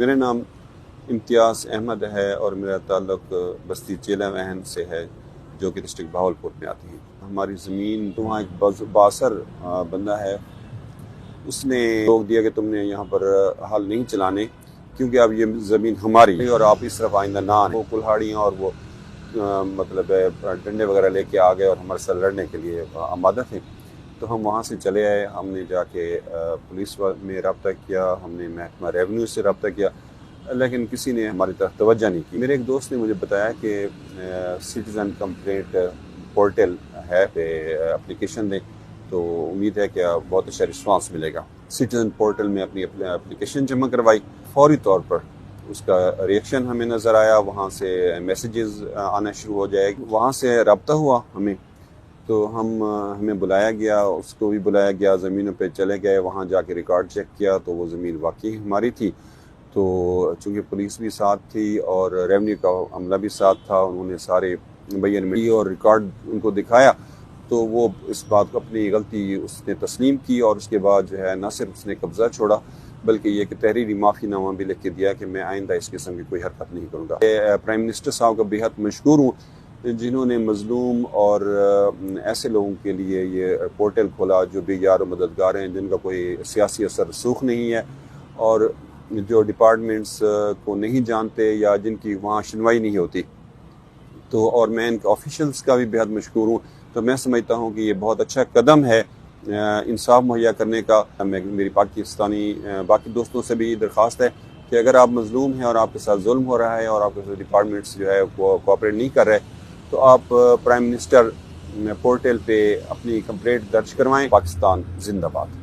میرا نام امتیاز احمد ہے اور میرا تعلق بستی چیلا وہن سے ہے جو کہ ڈسٹرکٹ بہاولپور میں آتی ہے۔ ہماری زمین وہاں ایک باثر بندہ ہے، اس نے روک دیا کہ تم نے یہاں پر حل نہیں چلانے کیونکہ اب یہ زمین ہماری ہے اور آپ اس طرف آئندہ نہ آنے۔ وہ کلہاڑیاں اور وہ مطلب ڈنڈے وغیرہ لے کے آ گئے اور ہمارے ساتھ لڑنے کے لیے آمادہ تھے، تو ہم وہاں سے چلے آئے۔ ہم نے جا کے پولیس میں رابطہ کیا، ہم نے محکمہ ریونیو سے رابطہ کیا، لیکن کسی نے ہماری طرف توجہ نہیں کی۔ میرے ایک دوست نے مجھے بتایا کہ سٹیزن کمپلینٹ پورٹل ہے پہ اپلیکیشن دیں تو امید ہے کہ بہت اچھا رسپانس ملے گا۔ سٹیزن پورٹل میں اپنی اپلیکیشن جمع کروائی، فوری طور پر اس کا ریئیکشن ہمیں نظر آیا، وہاں سے میسیجز آنا شروع ہو جائے، وہاں سے رابطہ ہوا ہمیں، تو ہمیں بلایا گیا، اس کو بھی بلایا گیا، زمینوں پہ چلے گئے، وہاں جا کے ریکارڈ چیک کیا تو وہ زمین واقعی ہماری تھی۔ تو چونکہ پولیس بھی ساتھ تھی اور ریونیو کا عملہ بھی ساتھ تھا، انہوں نے سارے بیان میں اور ریکارڈ ان کو دکھایا، تو وہ اس بات کو اپنی غلطی اس نے تسلیم کی اور اس کے بعد جو ہے نہ صرف اس نے قبضہ چھوڑا بلکہ یہ کہ تحریری معافی نامہ بھی لکھ کے دیا کہ میں آئندہ اس قسم کی کوئی حرکت نہیں کروں گا۔ پرائم منسٹر صاحب کا بےحد مشکور ہوں جنہوں نے مظلوم اور ایسے لوگوں کے لیے یہ پورٹل کھولا جو بے یار و مددگار ہیں، جن کا کوئی سیاسی اثر رسوخ نہیں ہے اور جو ڈپارٹمنٹس کو نہیں جانتے یا جن کی وہاں شنوائی نہیں ہوتی، تو اور میں ان کے آفیشلز کا بھی بےحد مشکور ہوں۔ تو میں سمجھتا ہوں کہ یہ بہت اچھا قدم ہے انصاف مہیا کرنے کا۔ میری پاکستانی باقی دوستوں سے بھی درخواست ہے کہ اگر آپ مظلوم ہیں اور آپ کے ساتھ ظلم ہو رہا ہے اور آپ کے ڈپارٹمنٹس جو ہے وہ کوآپریٹ نہیں کر رہے، تو آپ پرائم منسٹر پورٹل پہ اپنی کمپلینٹ درج کروائیں۔ پاکستان زندہ باد۔